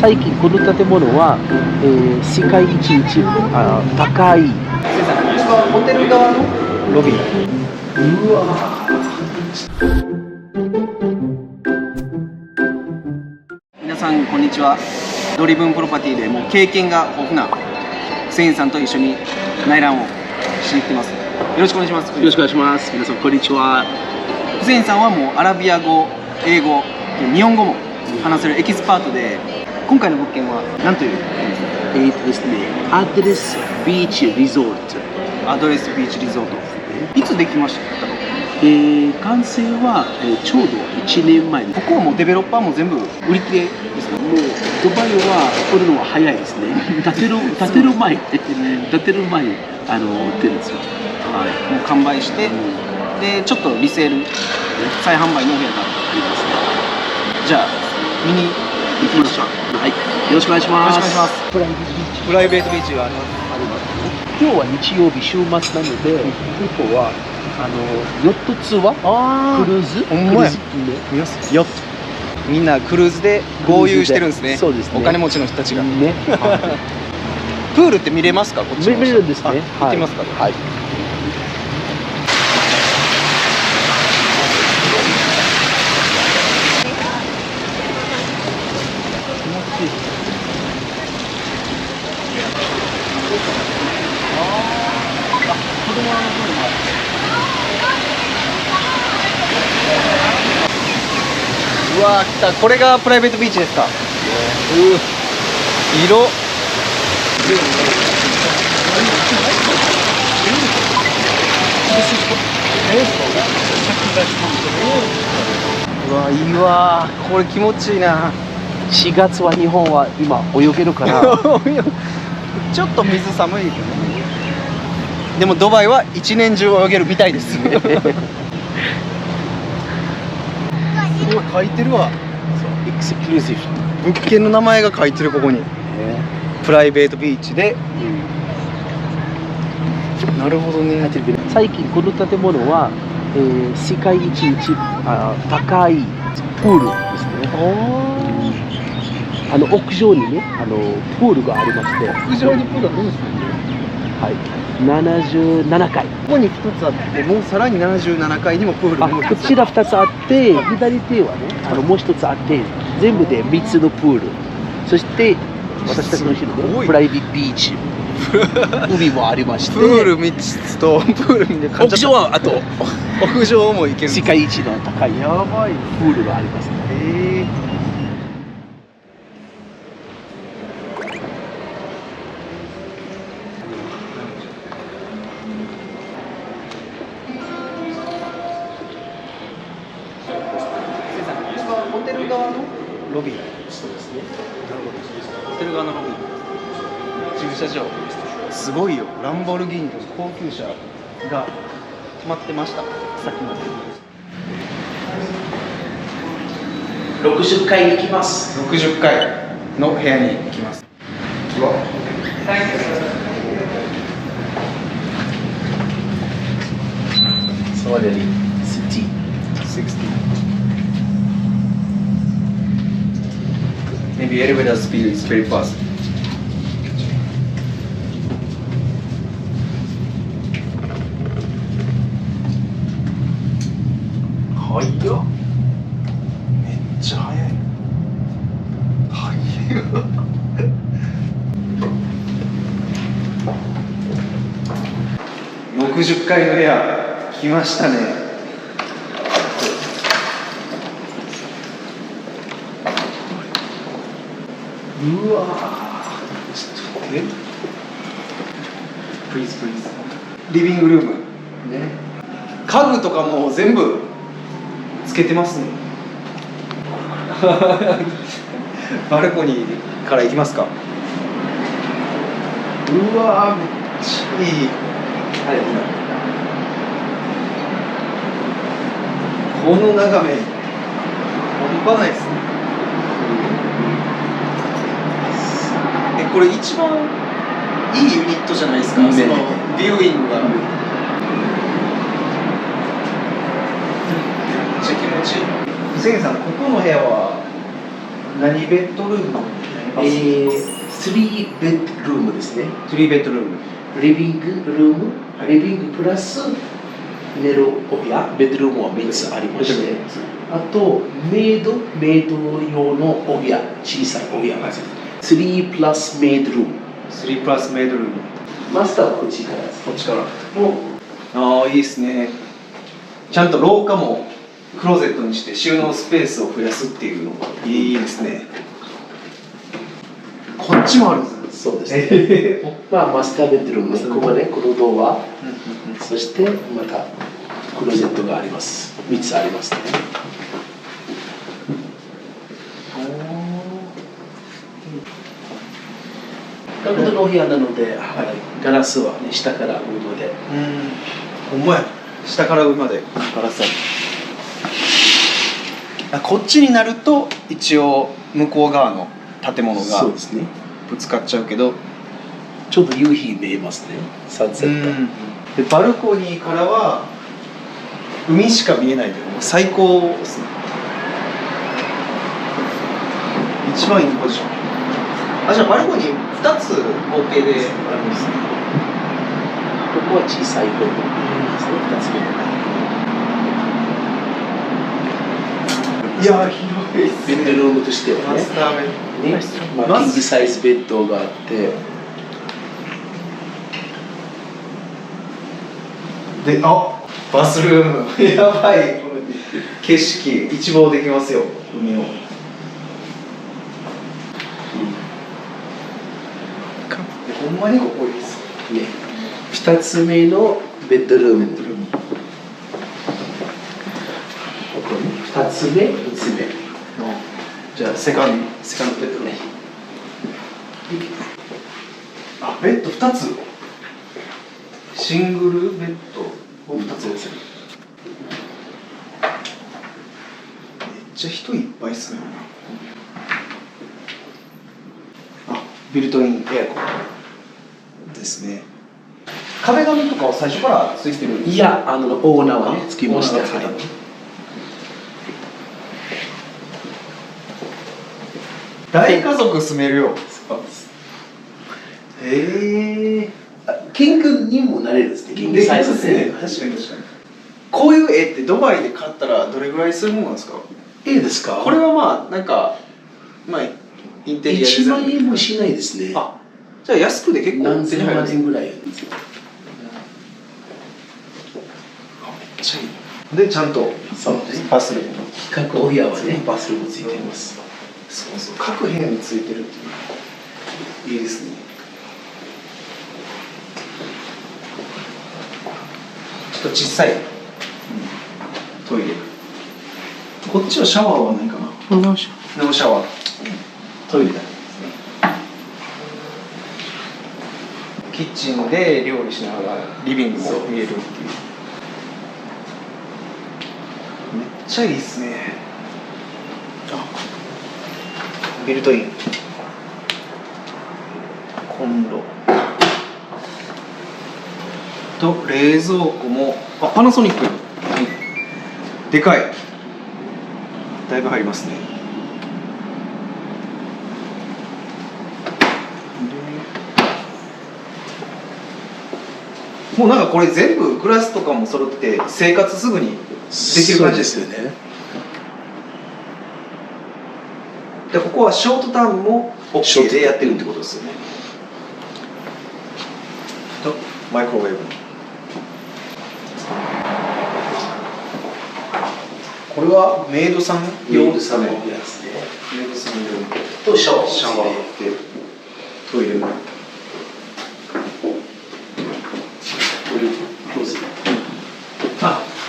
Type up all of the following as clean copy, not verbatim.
最近この建物は、世界一高いホテル側のロビー。うわ皆さんこんにちは。ドリブンプロパティでもう経験が豊富なフセインさんと一緒に内覧をしに来てます。よろしくお願いします。よろしくお願いします。皆さんこんにちは。フセインさんはもうアラビア語、英語、日本語も話せるエキスパートで、今回の物件は何というですね、アドレスビーチリゾート。アドレスビーチリゾート。いつできましたか？完成は、ちょうど1年前。ここはもうデベロッパーも全部売り切れですか？もうドバイは来るのは早いですね。建てる前売ってるんですよ。はい。もう完売して、でちょっとリセール、再販売のお部屋がありますね。じゃあ見に行きましょう。はい。よろしくお願いします。よろしくお願いします。プライベートビーチがあります。今日は日曜日週末なので、ここはヨットツアー、クルーズ、ほんまや。見ます。ヨット。みんなクルーズで合流してるんですね。そうですね。お金持ちの人たちが。ね。プールって見れますか？こっち。見れるんですね。行ってみますか？はい。うわー、来た。これがプライベートビーチですか？色。うわ、いいわ。これ気持ちいいな。4月は日本は今泳げるからちょっと水寒いけどね。でもドバイは一年中泳げるみたいですね。すごい書いてるわ。エクスクルーシブ。物件の名前が書いてるここに。プライベートビーチで。なるほどね。最近この建物は、世界一高いプールですね。屋上にね、プールがありまして。屋上にプールあるんですか？はい。77階。ここに2つあって、もうさらに77階にもプールがある。こちら2つあって、左手はね、もう1つあって、全部で3つのプール。そして私たちの後ろでプライベートビーチ。海もありまして、プール3つとプール見て屋上はあと屋上も行ける。世界一の高いやばいプールがありますね。ホテル側のロビー。そうですね。なるほど。ホテル側のロビー。駐車場。すごいよ。ランボルギーニの高級車が止まってました。さっきまで。60階に行きます。60階の部屋に行きます。そうです。60. Maybe elevator speed is very fast.はいよ。めっちゃ速い。速いよ。60階の部屋来ましたね。うわー。ちょっと待って。Please. リビングルーム。ね。家具とかも全部つけてますね。バルコニーから行きますか？うわー、めっちゃいい。この眺め半端ないですね。これ一番いいユニットじゃないですか、そのビューイングが。めっちゃ気持ちいい。フセインさん、ここの部屋は何ベッドルーム？ 3ベッドルームですね。3ベッドルーム。リビングルーム、リビングプラス寝るお部屋、ベッドルームは3つありまして、あとメイド用のお部屋、小さいお部屋が3プラスメイドルーム。3プラスメイドルーム。マスターはこっちからです。こっちから。ああ、いいですね。ちゃんと廊下もクローゼットにして収納スペースを増やすっていうのいいですね。こっちもあるんです。そうですね。まあマスターベッドルームね、ここね、このドア、そしてまたクローゼットがあります。3つありますね。角度のお部屋なので、ガラスはね、下から上まで。ほんまや。下から上までガラスある。こっちになると一応向こう側の建物がそうですね。ぶつかっちゃうけど、ちょうど夕日見えますね。サンセット。でバルコニーからは海しか見えないけど最高ですね。一番いいポジション。じゃあバルコニー2つ合計であるんですね。ここは小さいベッドルームですね。2つ目の。いや広いですね。ベッドルームとしてはね。マスターベッド。ね、まあ、キングサイズベッドがあって。で、バスルーム。やばい。景色一望できますよ。海を。ほんまにここいいですね。2つ目のベッドルーム。2つ目、3つ目。じゃあセカンドベッドね。ベッド2つ。シングルベッドを2つでする。めっちゃ人いっぱいっすね。ビルトインエアコンですね。壁紙とかは最初からついてるんですか？いや、オーナーはね、つきました。大家族住めるよ。キングにもなれるんですね。キングサイズで。確かに確かに。こういう絵ってドバイで買ったらどれぐらいするものなんですか？絵ですか？これはまあなんかインテリアデザイン。1万円もしないですね。じゃあ安くで結構何千万円ぐらい。めっちゃいい。でちゃんとバスルーム。各お部屋はねバスルームついています。そうそう。各部屋についてるっていういいですね。ちょっと小さいトイレ。こっちはシャワーはないかな。ノーシャワー。トイレだけですね。キッチンで料理しながらリビングも見えるっていう。めっちゃいいっすね。ビルトインコンロと冷蔵庫もパナソニック、でかい。だいぶ入りますね。もうなんかこれ全部グラスとかも揃って生活すぐにできる感じですよね。でここはショートタームも OK でやってるってことですよね。とマイクロウェーブ。これはメイドさん用ですね。メイドさん用とシャワーでトイレも。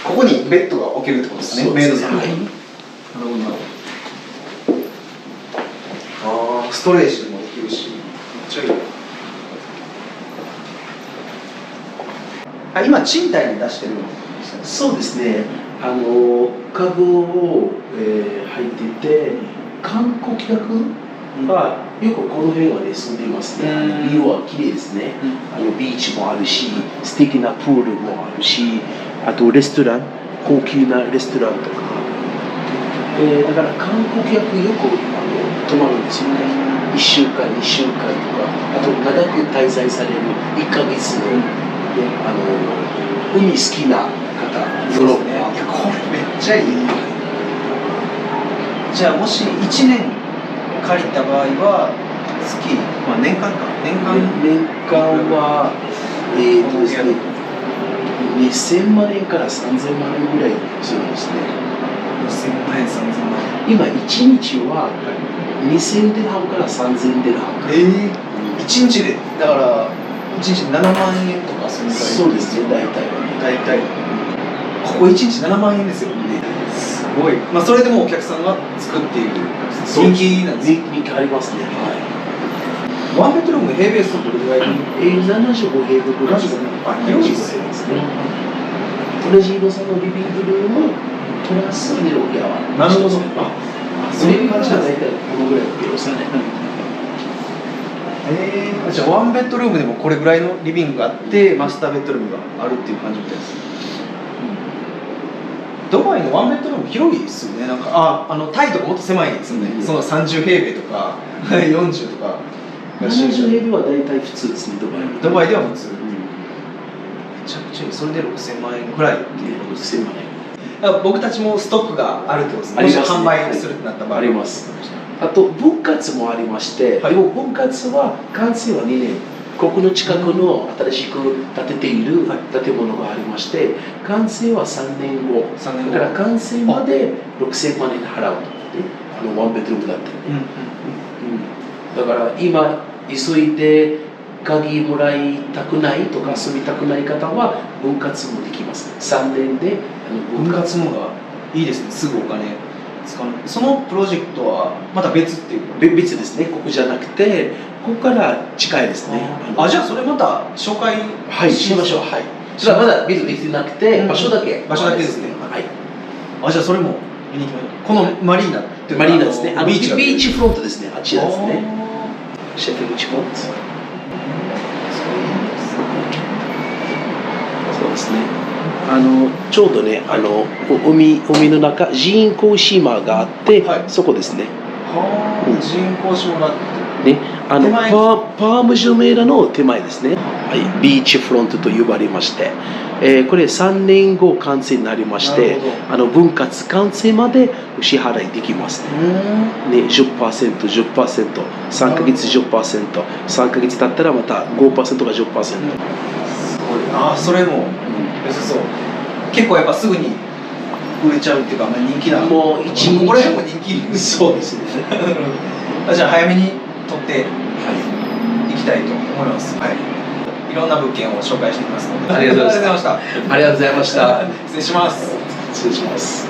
ここにベッドが置けるってことですね。メイドさんの。なるほど。ストレージもできるし、めっちゃいい。今賃貸に出してるの？そうですね。家具を、入ってて、観光客はよくこの辺はね住んでいますね。ビューは綺麗ですね。ビーチもあるし、素敵なプールもあるし、あとレストラン、高級なレストランとか。だから観光客よく泊まるんですよね。1週間2週間とか、あと長く滞在される1ヶ月の、海好きな方、ヨーロッパ、これめっちゃいい。じゃあもし1年借りた場合は月、年間か年間はですね、2000万円から3000万円ぐらいするんですね。2000万円、3000万円。今1日は2000デルハムから3000デルハム。1日でだから1日7万円とかそのぐらい。そうですね、大体はね。大体ここ1日7万円ですよね。すごい。それでもお客さんが作っている人気なんですよ。人気ありますね。ワンベッドルーム平米数どれぐらい？75平米ぐらい。広いですね。同じ広さのリビングルームプラス寝るお部屋は。なるほど。そういう感じは大体このぐらいの広さね。じゃあワンベッドルームでもこれぐらいのリビングがあってマスターベッドルームがあるっていう感じみたいです。ドバイのワンベッドルーム広いですよね。なんかタイとかもっと狭いですよね。その30平米とか40とか。70平米は大体普通ですね、ドバイでは普通。めちゃくちゃいい。それで6000万円ぐらいっていう。6000万円。僕たちもストックがあるってことですね。もし販売するってなった場合。あります。あと分割もありまして、でも分割は完成は2年。ここの近くの新しく建てている建物がありまして、完成は3年後。だから完成まで6000万円払うと。ワンベッドルームだったらね。だから今急いで鍵もらいたくないとか住みたくない方は分割もできます。3年で分割もがいいですね。すぐお金使う。そのプロジェクトはまた別っていう？別ですね。ここじゃなくてここから近いですね。じゃあそれまた紹介しましょう。はい。それはまだ別できてなくて場所だけですね。はい。じゃあそれも見に行きましょう。このマリーナですね。ビーチフロントですね。あちらですね。シェフビーチフロント。そうですね。ちょうどね、海の中、人工島があって、そこですね。人工島があって。ね、パームジュメーラの手前ですね。はい、ビーチフロントと呼ばれまして、これ3年後完成になりまして、分割完成までお支払いできますね。10%、3ヶ月 10%、3ヶ月経ったらまた 5% が 10%。すごい。それも良さそう。結構やっぱすぐに売れちゃうっていうか、人気な。もう1日。ここら辺も人気。そうですね。じゃあ早めに取っていきたいと思います。いろんな物件を紹介していきますので。ありがとうございました。ありがとうございました。失礼します。失礼します。